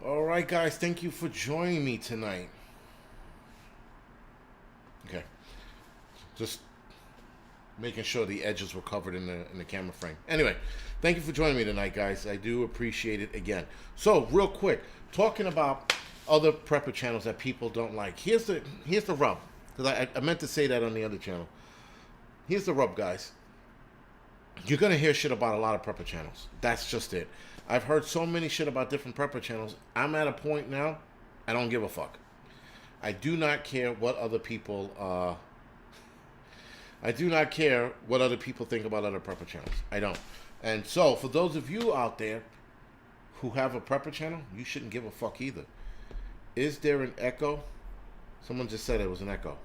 All right, guys, thank you for joining me tonight. Okay, just making sure the edges were covered in the camera frame. Anyway, thank you for joining me tonight, guys. I do appreciate it again. So, real quick, talking about other prepper channels that people don't like. Here's the rub, because I meant to say that on the other channel. Here's the rub, guys. You're gonna hear shit about a lot of prepper channels. That's just it. I've heard so many shit about different prepper channels. I'm at a point now, I don't give a fuck. I do not care what other people I do not care what other people think about other prepper channels. I don't. And so, for those of you out there who have a prepper channel, you shouldn't give a fuck either. Is there an echo? Someone just said it was an echo.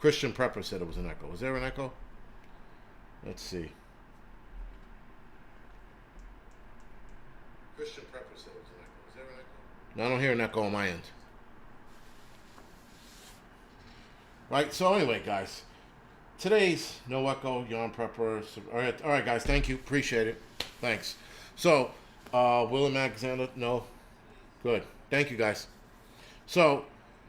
Christian Prepper said it was an echo. Is there an echo? Let's see. Christian Prepper said it was an echo. Is there an echo? No, I don't hear an echo on my end. Right, so anyway, guys, today's no echo, yarn prepper. All right, guys, thank you, appreciate it, thanks. So, Willem Alexander, no, good, thank you, guys. So,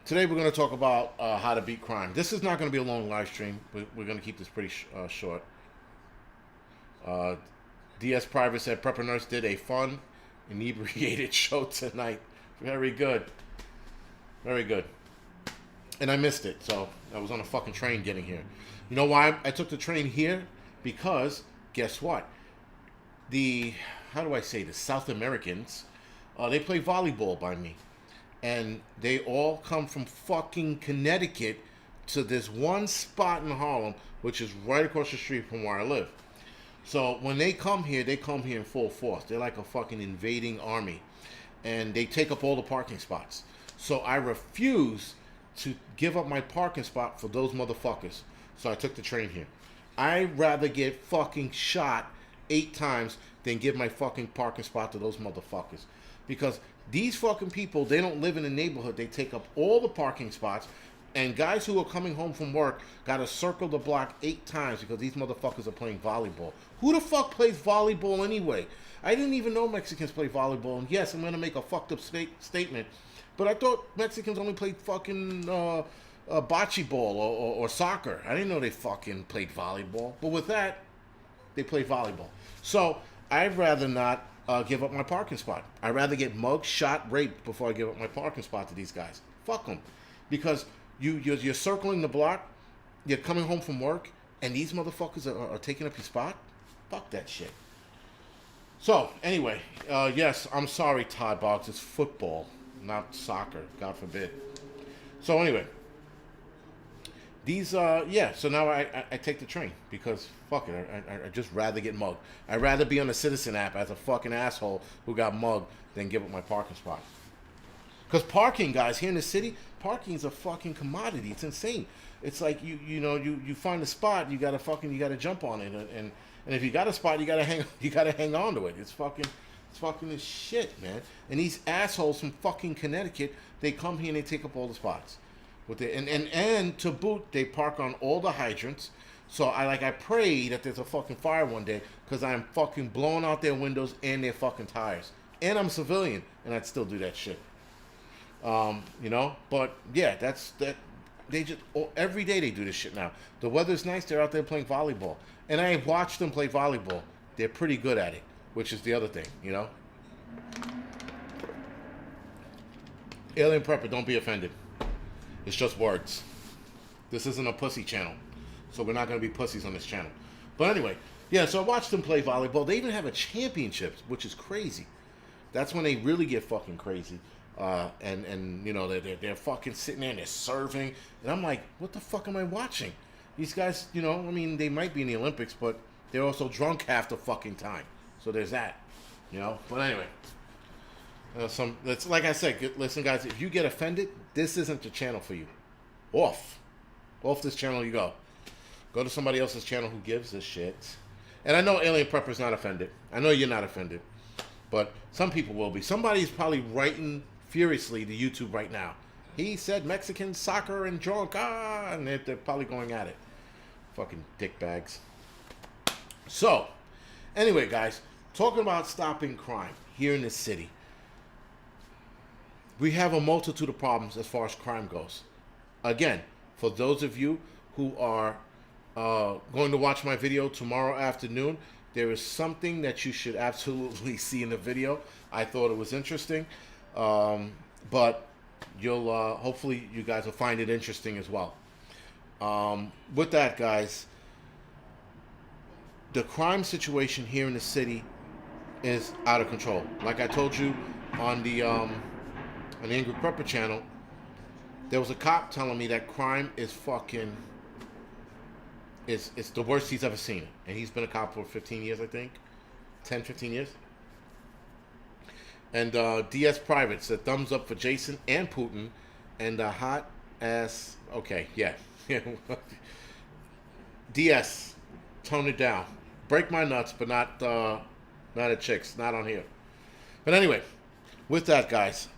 today we're going to talk about how to beat crime. This is not going to be a long live stream. We're going to keep this pretty short. DS Private said Prepper Nurse did a fun, inebriated show tonight. Very good, very good. And I missed it, so I was on a fucking train getting here. You know why I took the train here? Because, guess what? How do I say this? South Americans, they play volleyball by me. And they all come from fucking Connecticut to this one spot in Harlem, which is right across the street from where I live. So when they come here in full force. They're like a fucking invading army. And they take up all the parking spots. So I refuse to give up my parking spot for those motherfuckers. So I took the train here. I'd rather get fucking shot 8 times than give my fucking parking spot to those motherfuckers. Because these fucking people, they don't live in a neighborhood. They take up all the parking spots. And guys who are coming home from work got to circle the block 8 times because these motherfuckers are playing volleyball. Who the fuck plays volleyball anyway? I didn't even know Mexicans play volleyball. And yes, I'm going to make a fucked up statement. But I thought Mexicans only played fucking bocce ball or soccer. I didn't know they fucking played volleyball. But with that, they play volleyball. So I'd rather not give up my parking spot. I'd rather get mugged, shot, raped before I give up my parking spot to these guys. Fuck them. Because you're circling the block, you're coming home from work, and these motherfuckers are taking up your spot? Fuck that shit. So, anyway, yes, I'm sorry, Todd Boggs. It's football, not soccer, God forbid. So anyway, so now I take the train because fuck it, I just rather get mugged. I'd rather be on the Citizen app as a fucking asshole who got mugged than give up my parking spot. Because parking, guys, here in the city, parking is a fucking commodity. It's insane. It's like you find a spot, you gotta jump on it, and if you got a spot, you gotta hang on to it. It's fucking this shit, man. And these assholes from fucking Connecticut, they come here and they take up all the spots. And to boot, they park on all the hydrants. So I pray that there's a fucking fire one day, because I'm fucking blowing out their windows and their fucking tires. And I'm civilian, and I'd still do that shit. But yeah, that's that. They just every day they do this shit now. The weather's nice, they're out there playing volleyball, and I watched them play volleyball. They're pretty good at it, which is the other thing, Alien Prepper, don't be offended. It's just words. This isn't a pussy channel, so we're not going to be pussies on this channel. But anyway, yeah, so I watched them play volleyball. They even have a championship, which is crazy. That's when they really get fucking crazy. They're fucking sitting there and they're serving. And I'm like, what the fuck am I watching? These guys, they might be in the Olympics, but they're also drunk half the fucking time. So there's that, But anyway, like I said, listen, guys, if you get offended, this isn't the channel for you. Off this channel you go. Go to somebody else's channel who gives a shit. And I know Alien Prepper's not offended. I know you're not offended. But some people will be. Somebody's probably writing furiously to YouTube right now. He said Mexican soccer and drunk, and they're probably going at it. Fucking dickbags. So, anyway, guys, talking about stopping crime here in the city. we have a multitude of problems as far as crime goes. Again, for those of you who are going to watch my video tomorrow afternoon, there is something that you should absolutely see in the video. I thought it was interesting, but you'll hopefully you guys will find it interesting as well. With that, guys, the crime situation here in the city is out of control. Like I told you on the Angry Prepper channel, there was a cop telling me that crime is fucking it's the worst he's ever seen. And he's been a cop for 15 years, I think. 10, 15 years. And DS Private said thumbs up for Jason and Putin and the hot ass. Okay, yeah. DS, tone it down. Break my nuts, but not at chicks. Not on here. But anyway, with that, guys,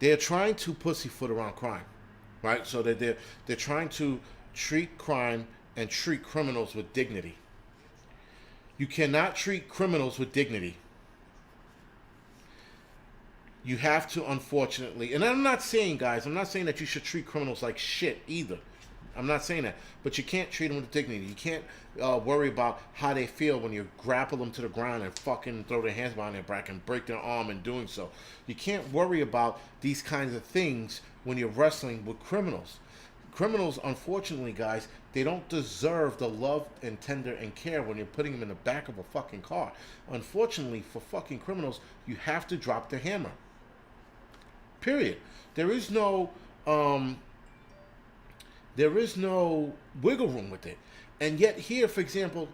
they're trying to pussyfoot around crime, right? So they're trying to treat crime and treat criminals with dignity. You cannot treat criminals with dignity. You have to, unfortunately, and I'm not saying, guys, I'm not saying that you should treat criminals like shit either. I'm not saying that. But you can't treat them with dignity. You can't worry about how they feel when you grapple them to the ground and fucking throw their hands behind their back and break their arm in doing so. You can't worry about these kinds of things when you're wrestling with criminals. Criminals, unfortunately, guys, they don't deserve the love and tender and care when you're putting them in the back of a fucking car. Unfortunately, for fucking criminals, you have to drop the hammer. Period. There is no wiggle room with it. And yet here, for example,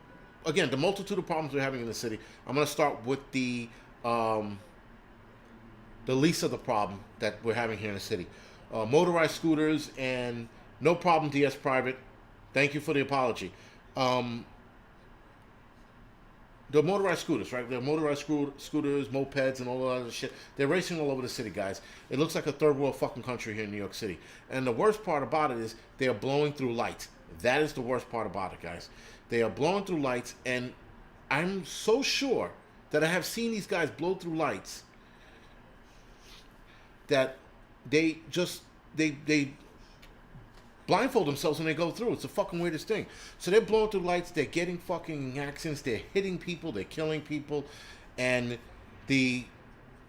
again, the multitude of problems we're having in the city, I'm going to start with the least of the problem that we're having here in the city. Motorized scooters and no problem, DS Private. Thank you for the apology. The motorized scooters, right? The motorized scooters, mopeds, and all that other shit. They're racing all over the city, guys. It looks like a third world fucking country here in New York City. And the worst part about it is they are blowing through lights. That is the worst part about it, guys. They are blowing through lights, and I'm so sure that I have seen these guys blow through lights that they blindfold themselves when they go through. It's the fucking weirdest thing. So they're blowing through lights, they're getting fucking accidents, they're hitting people, they're killing people, and the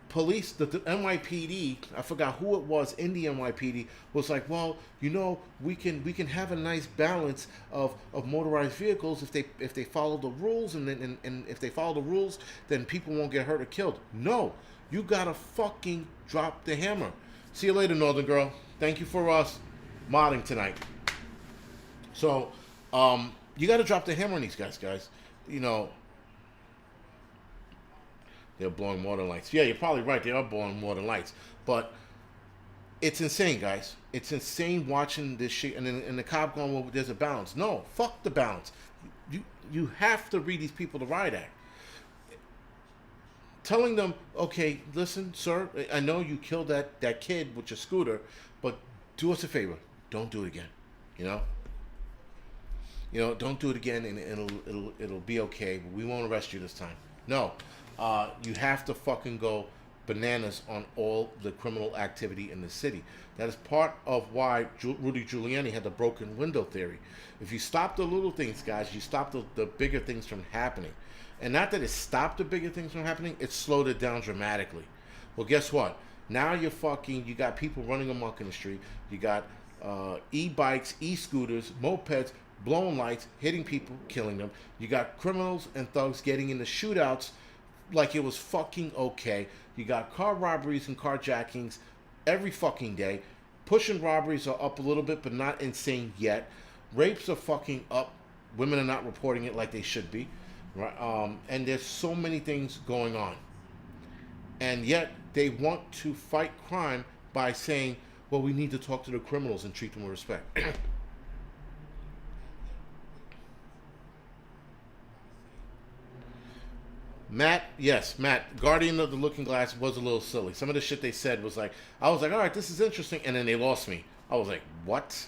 police, the NYPD, I forgot who it was in the NYPD, was like, well, you know, we can have a nice balance of motorized vehicles if they follow the rules, and if they follow the rules, then people won't get hurt or killed. No, you gotta fucking drop the hammer. See you later, Northern Girl. Thank you for modding tonight. So, you got to drop the hammer on these guys. You know, they're blowing more than lights. Yeah, you're probably right. They are blowing more than lights. But it's insane, guys. It's insane watching this shit. And the cop going, well, there's a balance. No, fuck the balance. You have to read these people the riot act. Telling them, okay, listen, sir, I know you killed that kid with your scooter, but do us a favor. Don't do it again. You know, don't do it again, and it'll be okay. But we won't arrest you this time. No, you have to fucking go bananas on all the criminal activity in the city. That is part of why Rudy Giuliani had the broken window theory. If you stop the little things, guys, you stop the bigger things from happening. And not that it stopped the bigger things from happening, it slowed it down dramatically. Well, guess what? Now you got people running amok in the street. You got e-bikes, e-scooters, mopeds, blowing lights, hitting people, killing them. You got criminals and thugs getting into shootouts like it was fucking okay. You got car robberies and carjackings every fucking day. Pushing robberies are up a little bit, but not insane yet. Rapes are fucking up. Women are not reporting it like they should be. Right? And there's so many things going on. And yet they want to fight crime by saying, well, we need to talk to the criminals and treat them with respect. Matt, Guardian of the Looking Glass was a little silly. Some of the shit they said was like, I was like, all right, this is interesting. And then they lost me. I was like, what?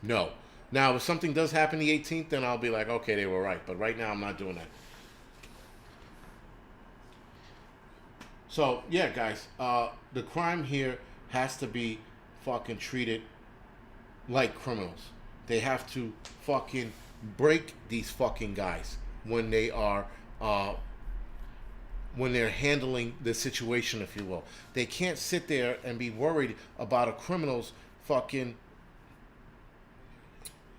No. Now, if something does happen the 18th, then I'll be like, okay, they were right. But right now, I'm not doing that. So yeah, guys, the crime here has to be fucking treated like criminals. They have to fucking break these fucking guys when they are uh, when they're handling the situation, if you will. They can't sit there and be worried about a criminal's fucking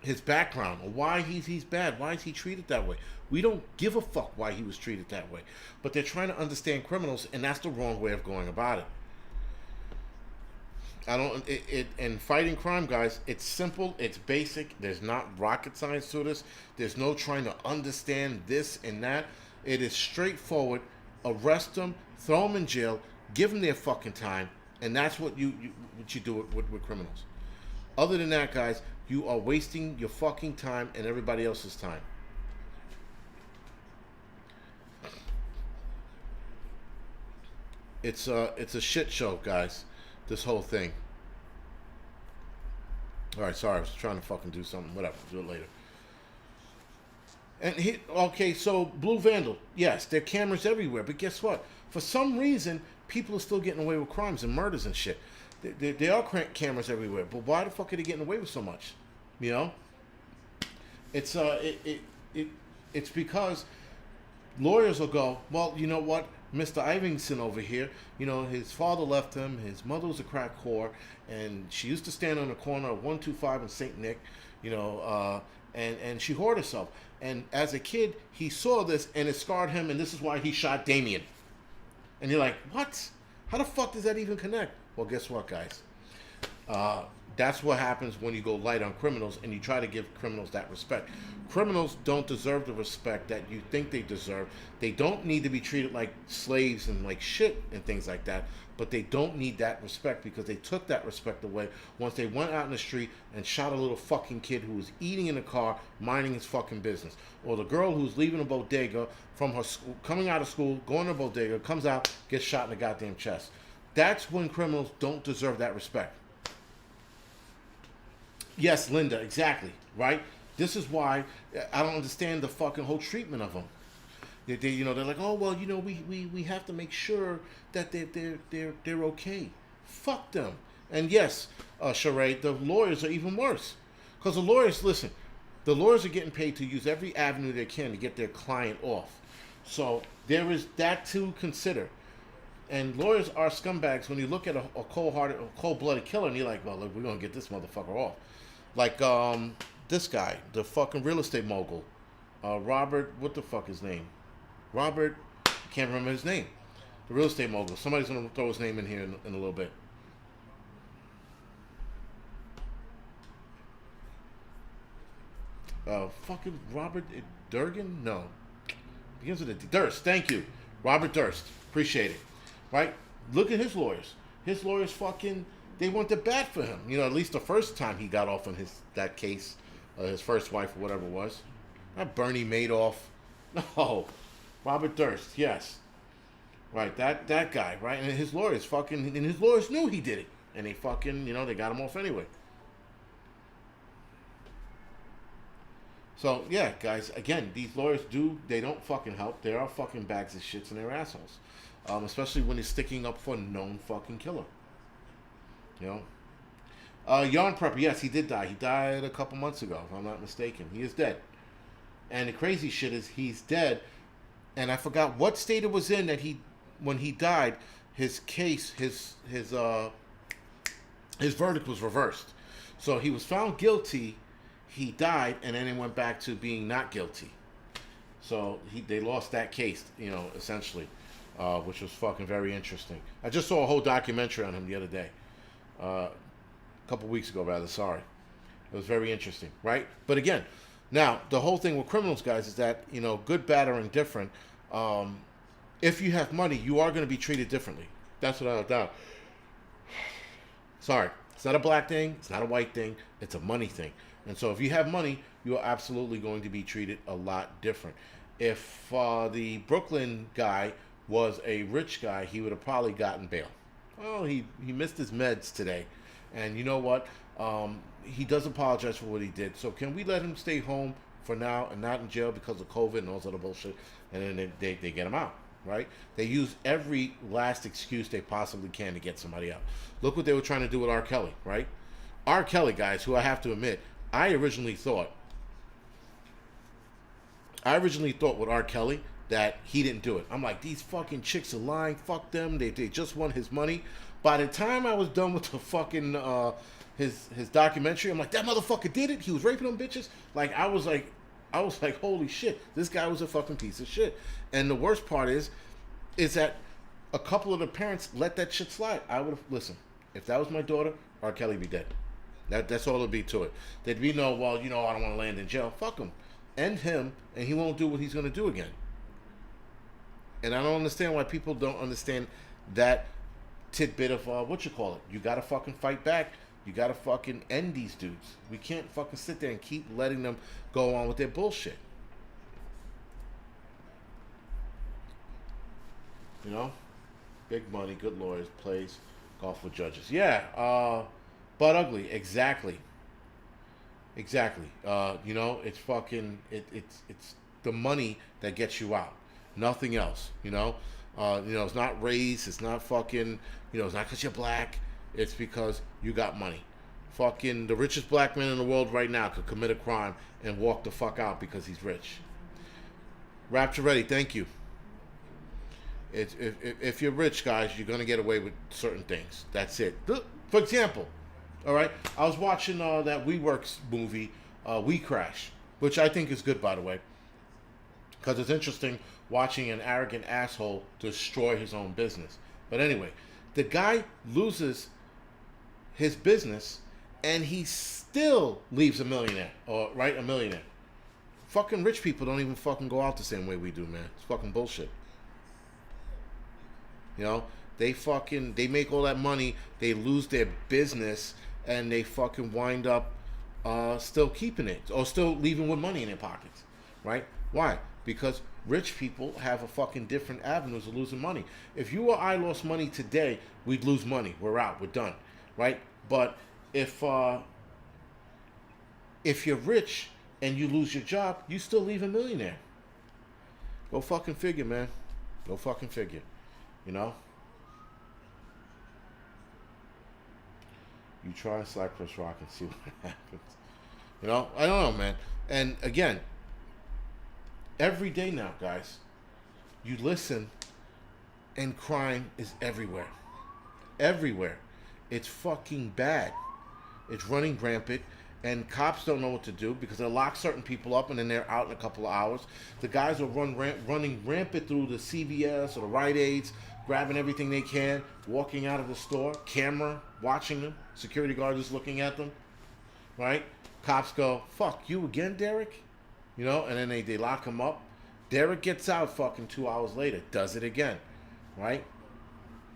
his background or why he's bad. Why is he treated that way? We don't give a fuck why he was treated that way. But they're trying to understand criminals, and that's the wrong way of going about it. I don't. And fighting crime, guys. It's simple. It's basic. There's not rocket science to this. There's no trying to understand this and that. It is straightforward. Arrest them, throw them in jail, give them their fucking time, and that's what you do with criminals. Other than that, guys, you are wasting your fucking time and everybody else's time. It's a shit show, guys. This whole thing. All right, sorry, I was trying to fucking do something. Whatever, do it later. And okay, so Blue Vandal, yes, there are cameras everywhere, but guess what? For some reason, people are still getting away with crimes and murders and shit. There are cameras everywhere, but why the fuck are they getting away with so much? You know, it's it's because lawyers will go, well, you know what, Mr. Iverson over here, you know, his father left him, his mother was a crack whore, and she used to stand on the corner of 125 and St. Nick, you know, and she whored herself. And as a kid, he saw this and it scarred him, and this is why he shot Damien. And you're like, what? How the fuck does that even connect? Well, guess what, guys? That's what happens when you go light on criminals and you try to give criminals that respect. Criminals don't deserve the respect that you think they deserve. They don't need to be treated like slaves and like shit and things like that. But they don't need that respect because they took that respect away once they went out in the street and shot a little fucking kid who was eating in the car, minding his fucking business. Or the girl who's leaving a bodega from her school, coming out of school, going to a bodega, comes out, gets shot in the goddamn chest. That's when criminals don't deserve that respect. Yes, Linda, exactly, right? This is why I don't understand the fucking whole treatment of them. You know, they're like, oh well, you know, we have to make sure that they're okay. Fuck them. And yes, Sheree, the lawyers are even worse, because the lawyers, listen, the lawyers are getting paid to use every avenue they can to get their client off. So there is that to consider. And lawyers are scumbags when you look at a cold-blooded killer and you're like, well, look, we're gonna get this motherfucker off. Like this guy, the fucking real estate mogul, Robert. What the fuck his name? Robert. I can't remember his name. The real estate mogul. Somebody's gonna throw his name in here in a little bit. Fucking Robert Durgan? No. Begins with a D. Durst. Thank you, Robert Durst. Appreciate it. Right? Look at his lawyers. His lawyers fucking, they went to bat for him. You know, at least the first time he got off on that case, his first wife or whatever it was. Not Bernie Madoff. No. Robert Durst, yes. Right, that guy, right? And his lawyers fucking, and his lawyers knew he did it. And they fucking, you know, they got him off anyway. So, yeah, guys, again, these lawyers they don't fucking help. They are fucking bags of shits and they're assholes. Especially when they're sticking up for a known fucking killer. You know? Yarn Prepper, yes, he did die. He died a couple months ago, if I'm not mistaken. He is dead. And the crazy shit is he's dead. And I forgot what state it was in that when he died, his case, his verdict was reversed. So he was found guilty, he died, and then it went back to being not guilty. So they lost that case, you know, essentially. Which was fucking very interesting. I just saw a whole documentary on him the other day. A couple weeks ago, rather, sorry. It was very interesting, right? But again, now, the whole thing with criminals, guys, is that, you know, good, bad, or indifferent, if you have money, you are going to be treated differently. That's without a doubt. Sorry. It's not a black thing. It's not a white thing. It's a money thing. And so if you have money, you are absolutely going to be treated a lot different. If the Brooklyn guy was a rich guy, he would have probably gotten bail. Well, he missed his meds today. And you know what? He does apologize for what he did. So can we let him stay home for now and not in jail because of COVID and all this other bullshit? And then they get him out, right? They use every last excuse they possibly can to get somebody out. Look what they were trying to do with R. Kelly, right? R. Kelly, guys, who I have to admit, I originally thought with R. Kelly that he didn't do it. I'm like, these fucking chicks are lying. Fuck them. They just want his money. By the time I was done with the fucking his documentary, I'm like, that motherfucker did it. He was raping them bitches. Like I was like, holy shit, this guy was a fucking piece of shit. And the worst part is that a couple of the parents let that shit slide. I would have listen. If that was my daughter, R. Kelly be dead. That's all it'd be to it. There'd be no, well, you know, I don't want to land in jail. Fuck him. End him, and he won't do what he's gonna do again. And I don't understand why people don't understand that tidbit of what you call it. You gotta fucking fight back. You gotta fucking end these dudes. We can't fucking sit there and keep letting them go on with their bullshit. You know? Big money, good lawyers, plays golf with judges. Yeah, but ugly, exactly. Exactly. You know, it's fucking it's the money that gets you out. Nothing else, you know? It's not race, it's not fucking, it's not because you're black. It's because you got money. Fucking the richest black man in the world right now could commit a crime and walk the fuck out because he's rich. Rapture Ready, thank you. If you're rich, guys, you're going to get away with certain things. That's it. For example, all right, I was watching that WeWorks movie, We Crash, which I think is good, by the way, because it's interesting watching an arrogant asshole destroy his own business. But anyway, the guy loses his business and he still leaves a millionaire, or right, a millionaire. Fucking rich people don't even fucking go out the same way we do, man. It's fucking bullshit. You know, they make all that money, they lose their business, and they fucking wind up still keeping it, or still leaving with money in their pockets, right? Why? Because rich people have a fucking different avenues of losing money. If you or I lost money today, we'd lose money. We're out. We're done, right? But if you're rich and you lose your job, you still leave a millionaire. Go fucking figure, man. Go fucking figure. You know? You try and slap Chris Rock and see what happens. You know? I don't know, man. And again, every day now, guys, you listen and crime is everywhere. Everywhere. It's fucking bad. It's running rampant. And cops don't know what to do because they'll lock certain people up and then they're out in a couple of hours. The guys are running rampant through the CVS or the Rite Aids, grabbing everything they can, walking out of the store, camera, watching them, security guards just looking at them, right? Cops go, fuck, you again, Derek? You know, and then they lock him up. Derek gets out fucking 2 hours later, does it again, right?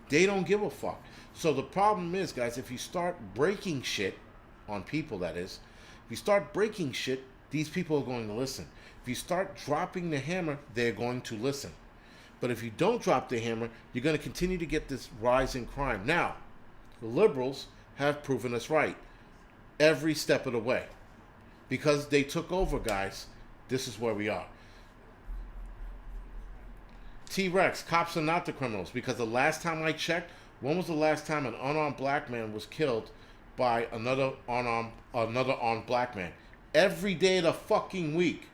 They don't give a fuck. So the problem is, guys, if you start breaking shit, on people, that is. If you start breaking shit, these people are going to listen. If you start dropping the hammer, they're going to listen. But if you don't drop the hammer, you're going to continue to get this rise in crime. Now, the liberals have proven us right every step of the way. Because they took over, guys, this is where we are. T-Rex, cops are not the criminals. Because the last time I checked, when was the last time an unarmed black man was killed by another armed black man? Every day of the fucking week.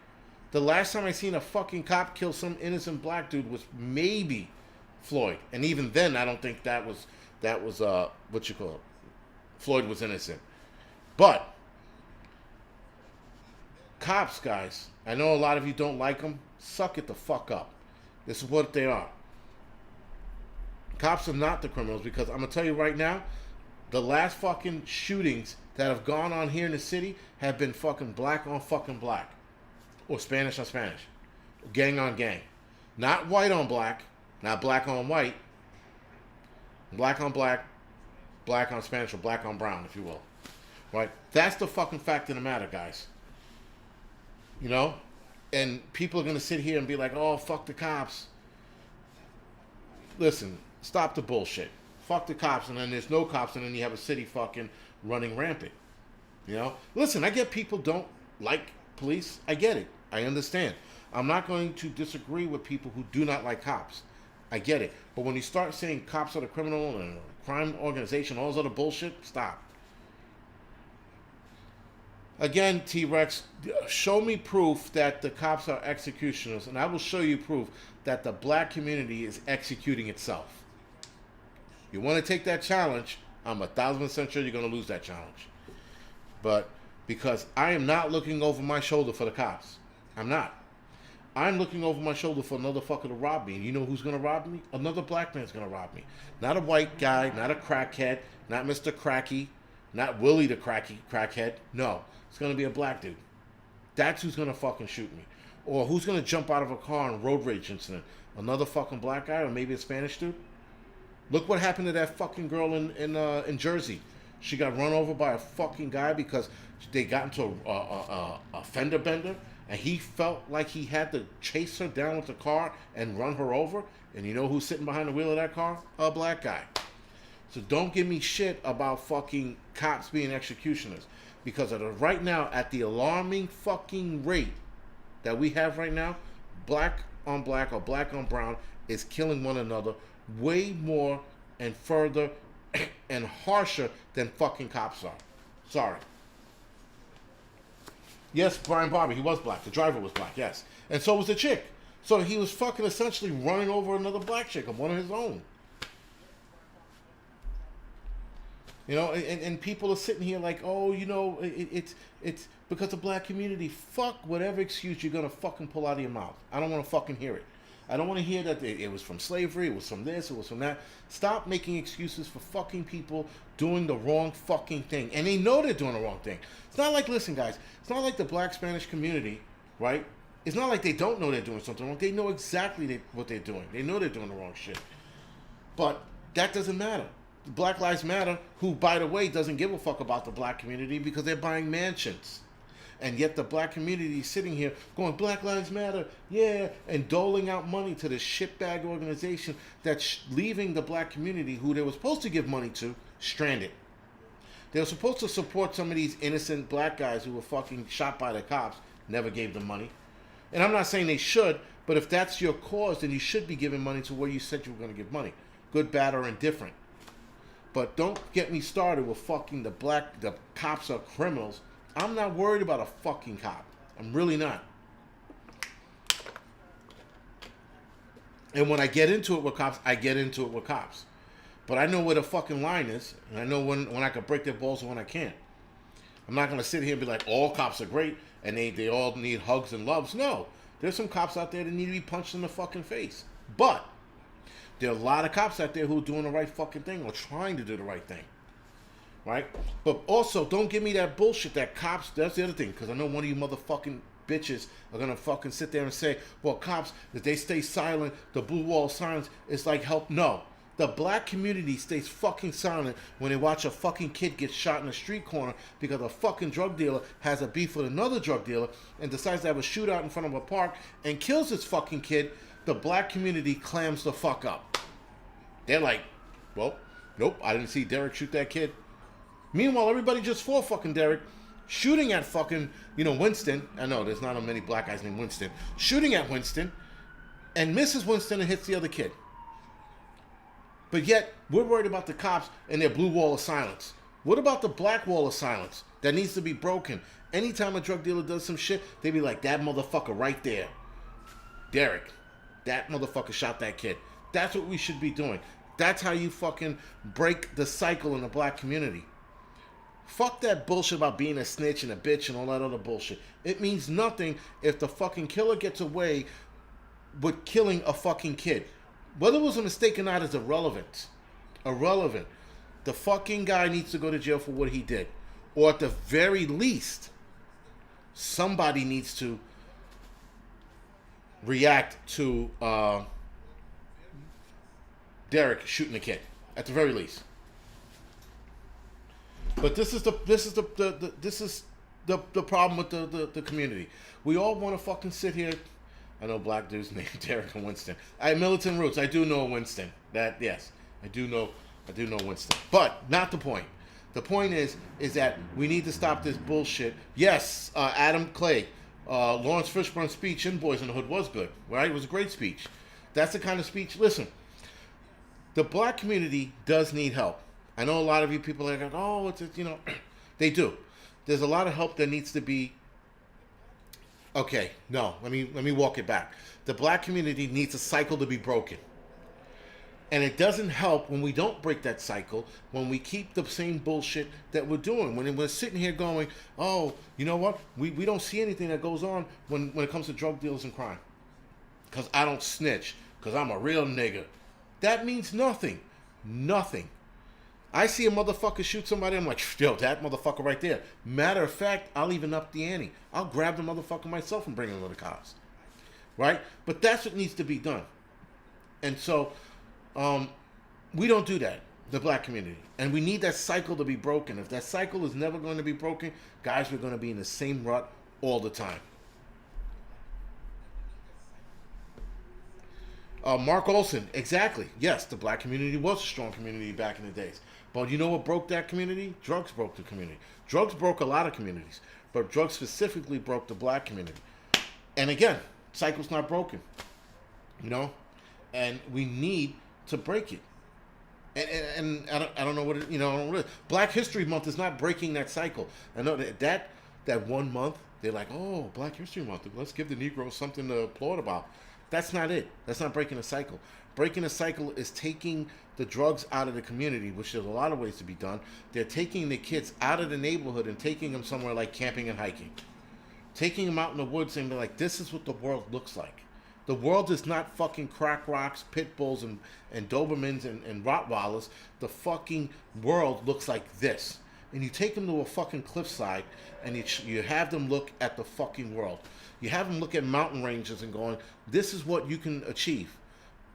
The last time I seen a fucking cop kill some innocent black dude was maybe Floyd, and even then I don't think that was what you call it. Floyd was innocent. But cops, guys, I know a lot of you don't like them. Suck it the fuck up. This is what they are. Cops are not the criminals, because I'm gonna tell you right now, the last fucking shootings that have gone on here in the city have been fucking black on fucking black. Or Spanish on Spanish. Gang on gang. Not white on black. Not black on white. Black on black. Black on Spanish, or black on brown, if you will. Right? That's the fucking fact of the matter, guys. You know? And people are going to sit here and be like, oh, fuck the cops. Listen, stop the bullshit. Fuck the cops, and then there's no cops, and then you have a city fucking running rampant. You know? Listen, I get people don't like police. I get it. I understand. I'm not going to disagree with people who do not like cops. I get it. But when you start saying cops are the criminal and crime organization, all this other bullshit, stop. Again, T-Rex, show me proof that the cops are executioners, and I will show you proof that the black community is executing itself. You want to take that challenge, I'm 1,000% sure you're going to lose that challenge. But because I am not looking over my shoulder for the cops. I'm not. I'm looking over my shoulder for another fucker to rob me. And you know who's going to rob me? Another black man's going to rob me. Not a white guy, not a crackhead, not Mr. Cracky, not Willie the crackhead. No, it's going to be a black dude. That's who's going to fucking shoot me. Or who's going to jump out of a car in a road rage incident? Another fucking black guy, or maybe a Spanish dude? Look what happened to that fucking girl in Jersey. She got run over by a fucking guy because they got into a fender bender, and he felt like he had to chase her down with the car and run her over. And you know who's sitting behind the wheel of that car? A black guy. So don't give me shit about fucking cops being executioners. Because right now, at the alarming fucking rate that we have right now, black on black or black on brown is killing one another way more and further and harsher than fucking cops are. Sorry. Yes, Brian Barbie, he was black. The driver was black, yes. And so was the chick. So he was fucking essentially running over another black chick of one of his own. You know, and people are sitting here like, oh, you know, it's because the black community. Fuck whatever excuse you're going to fucking pull out of your mouth. I don't want to fucking hear it. I don't want to hear that it was from slavery, it was from this, it was from that. Stop making excuses for fucking people doing the wrong fucking thing. And they know they're doing the wrong thing. It's not like, listen, guys, it's not like the black Spanish community, right? It's not like they don't know they're doing something wrong. They know exactly what they're doing. They know they're doing the wrong shit. But that doesn't matter. Black Lives Matter, who, by the way, doesn't give a fuck about the black community because they're buying mansions. And yet the black community is sitting here going, Black Lives Matter, yeah, and doling out money to this shitbag organization that's leaving the black community, who they were supposed to give money to, stranded. They were supposed to support some of these innocent black guys who were fucking shot by the cops, never gave them money. And I'm not saying they should, but if that's your cause, then you should be giving money to where you said you were going to give money. Good, bad, or indifferent. But don't get me started with fucking the cops are criminals. I'm not worried about a fucking cop. I'm really not. And when I get into it with cops, I get into it with cops. But I know where the fucking line is, and I know when I can break their balls and when I can't. I'm not going to sit here and be like, all cops are great, and they all need hugs and loves. No. There's some cops out there that need to be punched in the fucking face. But there are a lot of cops out there who are doing the right fucking thing or trying to do the right thing. Right? But also, don't give me that bullshit that cops, that's the other thing, because I know one of you motherfucking bitches are going to fucking sit there and say, well, cops, if they stay silent, the blue wall of silence is like help. No. The black community stays fucking silent when they watch a fucking kid get shot in a street corner because a fucking drug dealer has a beef with another drug dealer and decides to have a shootout in front of a park and kills this fucking kid. The black community clams the fuck up. They're like, well, nope, I didn't see Derek shoot that kid. Meanwhile, everybody just for fucking Derek, shooting at fucking, Winston. I know there's not many black guys named Winston. Shooting at Winston and misses Winston and hits the other kid. But yet, we're worried about the cops and their blue wall of silence. What about the black wall of silence that needs to be broken? Anytime a drug dealer does some shit, they be like, that motherfucker right there. Derek, that motherfucker shot that kid. That's what we should be doing. That's how you fucking break the cycle in the black community. Fuck that bullshit about being a snitch and a bitch and all that other bullshit. It means nothing if the fucking killer gets away with killing a fucking kid. Whether it was a mistake or not is irrelevant. Irrelevant. The fucking guy needs to go to jail for what he did. Or at the very least, somebody needs to react to Derek shooting a kid. At the very least. But this is the problem with the community. We all want to fucking sit here. I know black dudes named Derek and Winston. I have militant roots. I do know Winston. Yes, I do know Winston. But not the point. The point is that we need to stop this bullshit. Yes, Adam Clay, Lawrence Fishburne's speech in Boys in the Hood was good. Right? It was a great speech. That's the kind of speech. Listen, the black community does need help. I know a lot of you people are like, oh, they do. There's a lot of help that needs to be. Okay, no, let me walk it back. The black community needs a cycle to be broken. And it doesn't help when we don't break that cycle, when we keep the same bullshit that we're doing. When we're sitting here going, oh, you know what? We don't see anything that goes on when it comes to drug deals and crime. Because I don't snitch. Because I'm a real nigga. That means nothing. Nothing. I see a motherfucker shoot somebody, I'm like, yo, that motherfucker right there. Matter of fact, I'll even up the ante. I'll grab the motherfucker myself and bring him to the cops. Right? But that's what needs to be done. And so, we don't do that, the black community. And we need that cycle to be broken. If that cycle is never going to be broken, guys, we're going to be in the same rut all the time. Mark Olson, exactly. Yes, the black community was a strong community back in the days. But you know what broke that community? Drugs broke the community. Drugs broke a lot of communities. But drugs specifically broke the black community. And again, cycle's not broken. You know? And we need to break it. And I don't know what it, I don't really. Black History Month is not breaking that cycle. I know that 1 month, they're like, oh, Black History Month, let's give the Negroes something to applaud about. That's not it. That's not breaking a cycle. Breaking a cycle is taking the drugs out of the community, which there's a lot of ways to be done. They're taking the kids out of the neighborhood and taking them somewhere like camping and hiking. Taking them out in the woods and be like, this is what the world looks like. The world is not fucking crack rocks, pit bulls, and Dobermans and Rottweilers. The fucking world looks like this. And you take them to a fucking cliffside and you have them look at the fucking world. You have them look at mountain ranges and going, this is what you can achieve.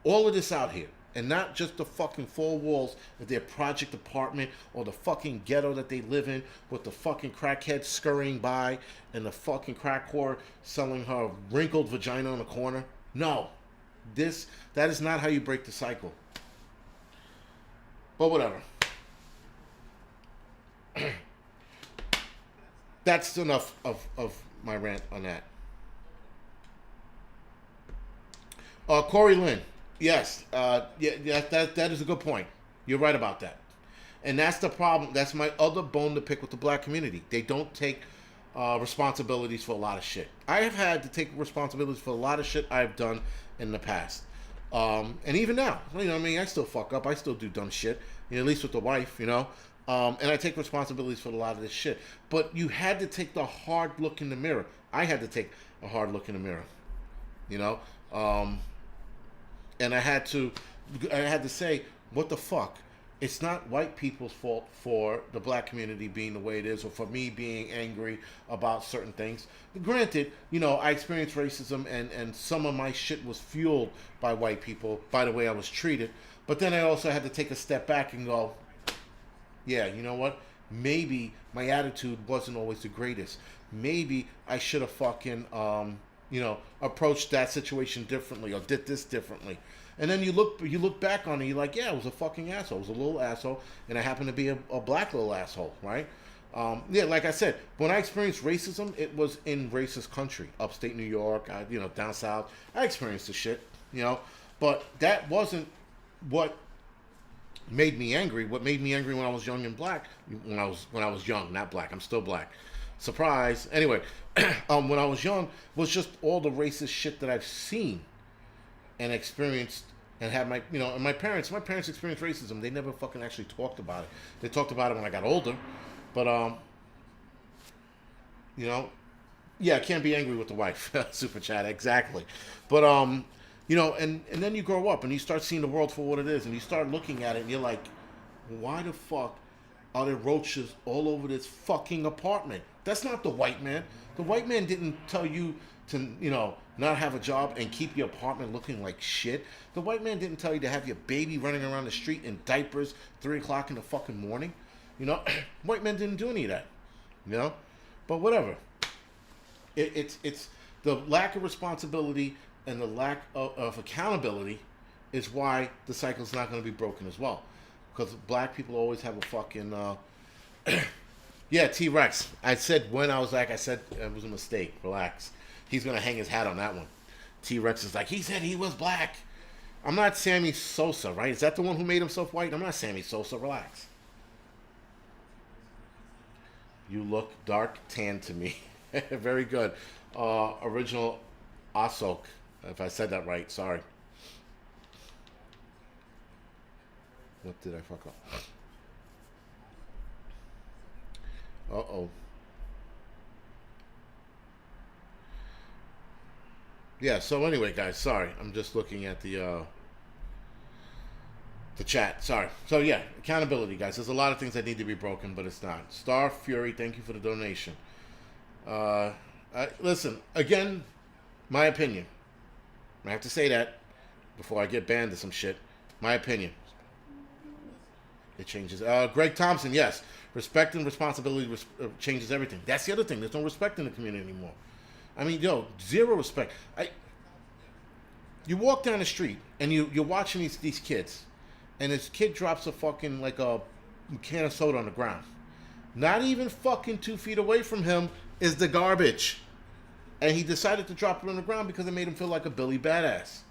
All of this out here. And not just the fucking four walls of their project apartment or the fucking ghetto that they live in with the fucking crackhead scurrying by and the fucking crack whore selling her wrinkled vagina on the corner. No. That is not how you break the cycle. But whatever. That's enough of my rant on that. Corey Lynn, yes, that is a good point. You're right about that, and that's the problem. That's my other bone to pick with the black community. They don't take responsibilities for a lot of shit. I have had to take responsibilities for a lot of shit I've done in the past, and even now, I still fuck up. I still do dumb shit. At least with the wife, and I take responsibilities for a lot of this shit. But you had to take the hard look in the mirror. I had to take a hard look in the mirror, and I had to say, what the fuck? It's not white people's fault for the black community being the way it is, or for me being angry about certain things. Granted, I experienced racism, and some of my shit was fueled by white people, by the way I was treated. But then I also had to take a step back and go, yeah, you know what? Maybe my attitude wasn't always the greatest. Maybe I should have fucking, approached that situation differently or did this differently. And then you look back on it, you're like, yeah, I was a fucking asshole. I was a little asshole, and I happened to be a black little asshole, right? Like I said, when I experienced racism, it was in racist country, upstate New York, down south. I experienced the shit, but that wasn't what made me angry. What made me angry when I was young and black, when I was young, not black, I'm still black. Surprise. Anyway, when I was young, was just all the racist shit that I've seen and experienced, and had and my parents experienced racism. They never fucking actually talked about it. They talked about it when I got older, but yeah, I can't be angry with the wife. Super chat, exactly. But and then you grow up and you start seeing the world for what it is, and you start looking at it and you're like, why the fuck are there roaches all over this fucking apartment? That's not the white man. The white man didn't tell you to, not have a job and keep your apartment looking like shit. The white man didn't tell you to have your baby running around the street in diapers 3 o'clock in the fucking morning. White men didn't do any of that. But whatever. It's the lack of responsibility and the lack of accountability is why the cycle's not going to be broken as well. Because black people always have a fucking... yeah, T-Rex. I said it was a mistake. Relax. He's going to hang his hat on that one. T-Rex is like, he said he was black. I'm not Sammy Sosa, right? Is that the one who made himself white? I'm not Sammy Sosa. Relax. You look dark tan to me. Very good. Original Asok, if I said that right. Sorry. What did I fuck up? Uh-oh. Yeah, so anyway, guys, sorry. I'm just looking at the chat. Sorry. So yeah, accountability, guys. There's a lot of things that need to be broken, but it's not. Star Fury, thank you for the donation. Listen, again, my opinion. I have to say that before I get banned or some shit. My opinion. It changes. Greg Thompson, yes. Respect and responsibility changes everything. That's the other thing. There's no respect in the community anymore. I mean, yo, zero respect. You walk down the street and you're watching these kids, and this kid drops a fucking like a can of soda on the ground. Not even fucking 2 feet away from him is the garbage, and he decided to drop it on the ground because it made him feel like a Billy Badass.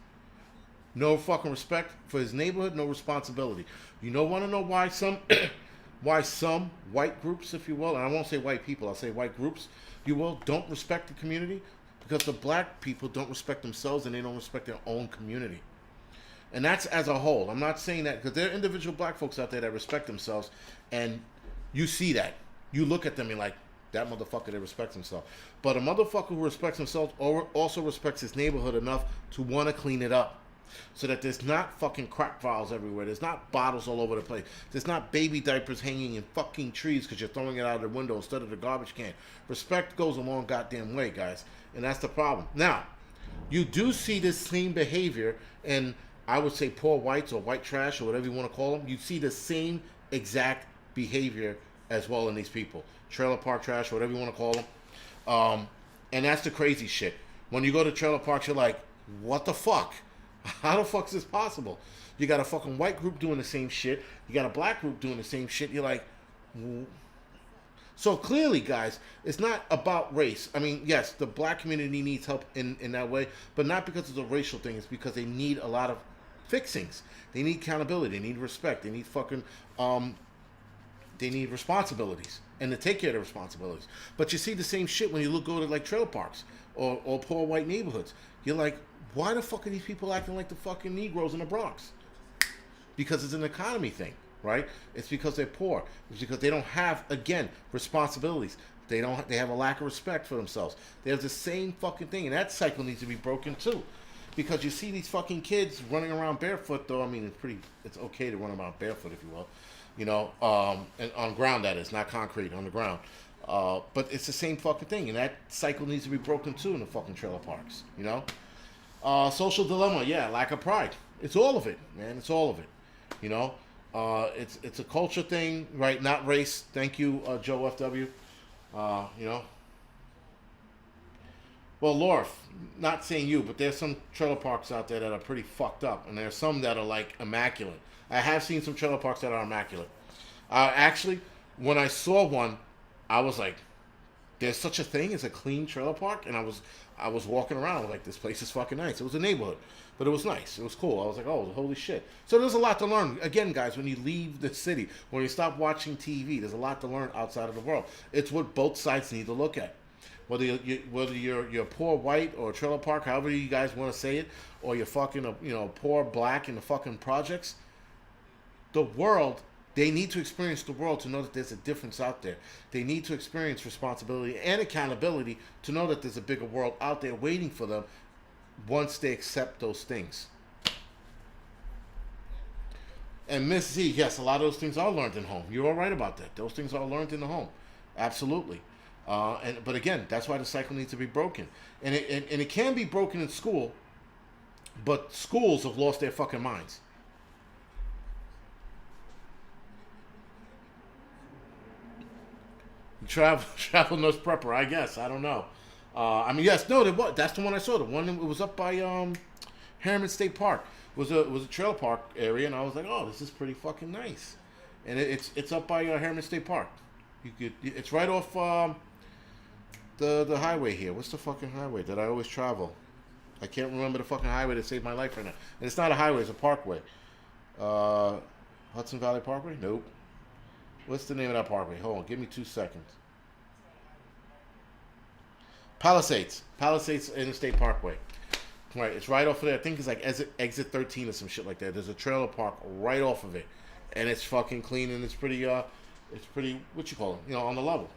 No fucking respect for his neighborhood, no responsibility. You know, want to know why some why some white groups, if you will, and I won't say white people, I'll say white groups, you will, don't respect the community? Because the black people don't respect themselves and they don't respect their own community. And that's as a whole. I'm not saying that because there are individual black folks out there that respect themselves, and you see that. You look at them and you're like, that motherfucker, they respect himself. But a motherfucker who respects himself also respects his neighborhood enough to want to clean it up. So that there's not fucking crack vials everywhere. There's not bottles all over the place. There's not baby diapers hanging in fucking trees because you're throwing it out of the window instead of the garbage can. Respect goes a long goddamn way, guys. And that's the problem. Now, you do see this same behavior in, I would say, poor whites or white trash or whatever you want to call them. You see the same exact behavior as well in these people. Trailer park trash, whatever you want to call them. And that's the crazy shit. When you go to trailer parks, you're like, what the fuck? How the fuck is this possible? You got a fucking white group doing the same shit. You got a black group doing the same shit. You're like... So clearly, guys, it's not about race. I mean, yes, the black community needs help in that way, but not because it's a racial thing. It's because they need a lot of fixings. They need accountability. They need respect. They need fucking... they need responsibilities and to take care of the responsibilities. But you see the same shit when you go to like trailer parks or poor white neighborhoods. You're like... Why the fuck are these people acting like the fucking Negroes in the Bronx? Because it's an economy thing, right? It's because they're poor. It's because they don't have, again, responsibilities. They have a lack of respect for themselves. There's the same fucking thing, and that cycle needs to be broken too. Because you see these fucking kids running around barefoot, though. I mean, it's okay to run around barefoot, if you will, you know, and on ground, that is, not concrete, on the ground. But it's the same fucking thing, and that cycle needs to be broken too in the fucking trailer parks, you know. Social dilemma, yeah, lack of pride. It's all of it, man. It's all of it. You know, it's a culture thing, right? Not race. Thank you, Joe FW. You know. Well, Lorf, not saying you, but there's some trailer parks out there that are pretty fucked up, and there's some that are like immaculate. I have seen some trailer parks that are immaculate. Actually, when I saw one, I was like, there's such a thing as a clean trailer park, and I was walking around. I was like, this place is fucking nice. It was a neighborhood, but it was nice. It was cool. I was like, oh, holy shit. So there's a lot to learn. Again, guys, when you leave the city, when you stop watching TV, there's a lot to learn outside of the world. It's what both sides need to look at. Whether you're poor white or trailer park, however you guys want to say it, or you're fucking poor black in the fucking projects, the world. They need to experience the world to know that there's a difference out there. They need to experience responsibility and accountability to know that there's a bigger world out there waiting for them once they accept those things. And Miss Z, yes, a lot of those things are learned in home. You're all right about that. Those things are learned in the home. Absolutely. But again, that's why the cycle needs to be broken. And it can be broken in school, but schools have lost their fucking minds. Travel nurse prepper, I guess. I don't know. I mean, yes, no, that's the one I saw. The one that was up by Harriman State Park. It was a trail park area, and I was like, oh, this is pretty fucking nice. And it's up by Harriman State Park. It's right off the highway here. What's the fucking highway that I always travel? I can't remember the fucking highway that saved my life right now. And it's not a highway, it's a parkway. Hudson Valley Parkway? Nope. What's the name of that parkway? Hold on, give me 2 seconds. Palisades Interstate Parkway. Right, it's right off of there. I think it's like exit 13 or some shit like that. There's a trailer park right off of it, and it's fucking clean and it's pretty what you call it? You know, on the level.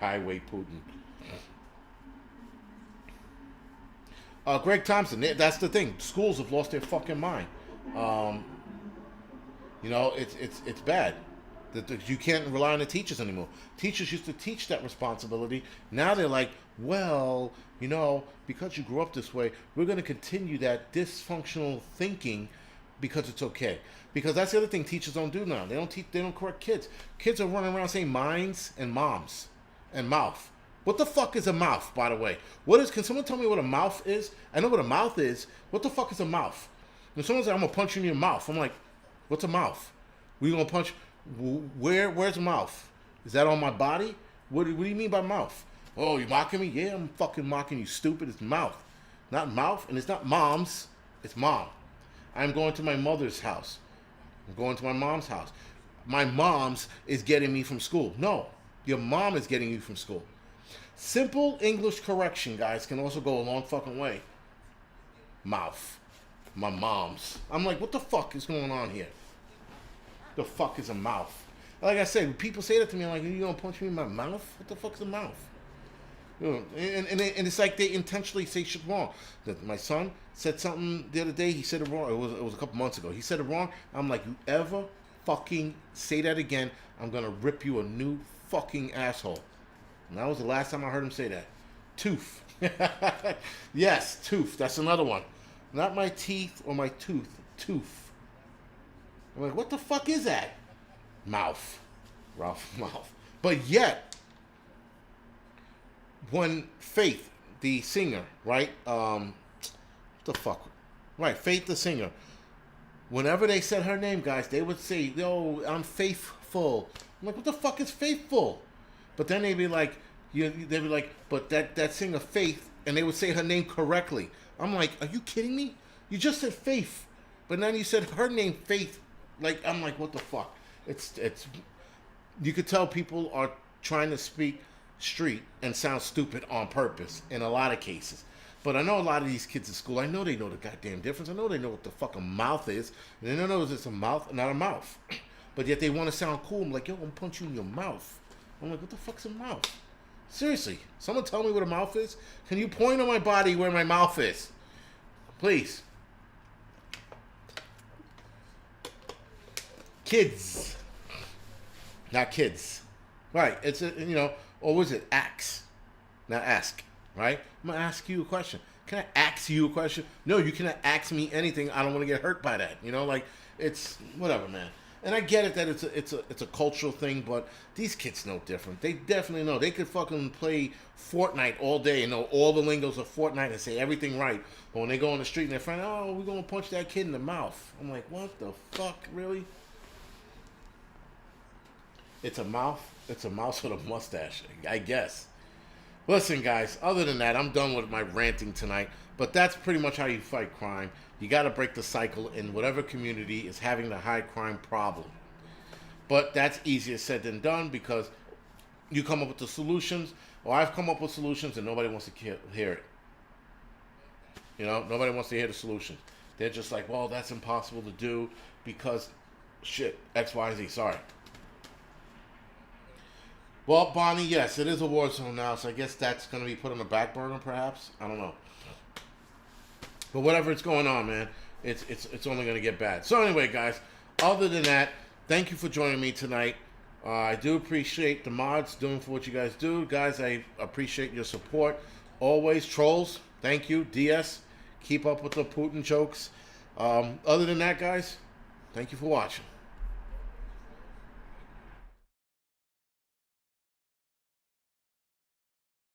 Highway Putin. Greg Thompson. That's the thing. Schools have lost their fucking mind. You know, it's bad. You can't rely on the teachers anymore. Teachers used to teach that responsibility. Now they're like, well, you know, because you grew up this way, we're going to continue that dysfunctional thinking because it's okay. Because that's the other thing teachers don't do now. They don't correct kids. Kids are running around saying minds and moms and mouth. What the fuck is a mouth, by the way? Can someone tell me what a mouth is? I know what a mouth is. What the fuck is a mouth? When someone's like, I'm going to punch you in your mouth, I'm like, what's a mouth? Were you going to punch? Where's mouth? Is that on my body? What do you mean by mouth? Oh, you mocking me? Yeah, I'm fucking mocking you, stupid. It's mouth. Not mouth, and it's not mom's. It's mom. I'm going to my mother's house. I'm going to my mom's house. My mom's is getting me from school. No, your mom is getting you from school. Simple English correction, guys, can also go a long fucking way. Mouth. My mom's. I'm like, what the fuck is going on here? The fuck is a mouth? Like I said, when people say that to me, I'm like, you gonna punch me in my mouth? What the fuck is a mouth? You know, and it's like they intentionally say shit wrong. My son said something the other day. He said it wrong. It was a couple months ago. He said it wrong. I'm like, you ever fucking say that again, I'm gonna rip you a new fucking asshole. And that was the last time I heard him say that. Tooth. Yes, tooth. That's another one. Not my teeth or my tooth. Tooth. I'm like, what the fuck is that? Mouth. Ralph, mouth. But yet, when Faith, the singer, right? What the fuck? Right, Faith, the singer. Whenever they said her name, guys, they would say, yo, I'm faithful. I'm like, what the fuck is faithful? But then they'd be like, but that singer Faith, and they would say her name correctly. I'm like, are you kidding me? You just said Faith, but then you said her name Faith. Like, I'm like, what the fuck? It's you could tell people are trying to speak street and sound stupid on purpose in a lot of cases. But I know a lot of these kids at school, I know they know the goddamn difference. I know they know what the fuck a mouth is. And they don't know it's a mouth, not a mouth. But yet they want to sound cool. I'm like, yo, I'm gonna punch you in your mouth. I'm like, what the fuck's a mouth? Seriously, someone tell me what a mouth is? Can you point on my body where my mouth is? Please. Kids. Not kids. Right. It's a, you know, or was it ax? Not ask. Right? I'm going to ask you a question. Can I ask you a question? No, you cannot ask me anything. I don't want to get hurt by that. You know, like, it's whatever, man. And I get it that it's a cultural thing, but these kids know different. They definitely know. They could fucking play Fortnite all day and know all the lingos of Fortnite and say everything right. But when they go on the street and they're friend, oh, we're going to punch that kid in the mouth. I'm like, what the fuck, really? It's a mouth. It's a mouse with a mustache, I guess. Listen, guys, other than that, I'm done with my ranting tonight. But that's pretty much how you fight crime. You got to break the cycle in whatever community is having the high crime problem. But that's easier said than done because you come up with the solutions, or I've come up with solutions and nobody wants to hear it. You know, nobody wants to hear the solution. They're just like, well, that's impossible to do because shit, X, Y, Z, sorry. Well, Bonnie, yes, it is a war zone now, so I guess that's going to be put on the back burner, perhaps. I don't know. But whatever's going on, man, it's only going to get bad. So anyway, guys, other than that, thank you for joining me tonight. I do appreciate the mods doing for what you guys do. Guys, I appreciate your support. Always, trolls, thank you. DS, keep up with the Putin jokes. Other than that, guys, thank you for watching.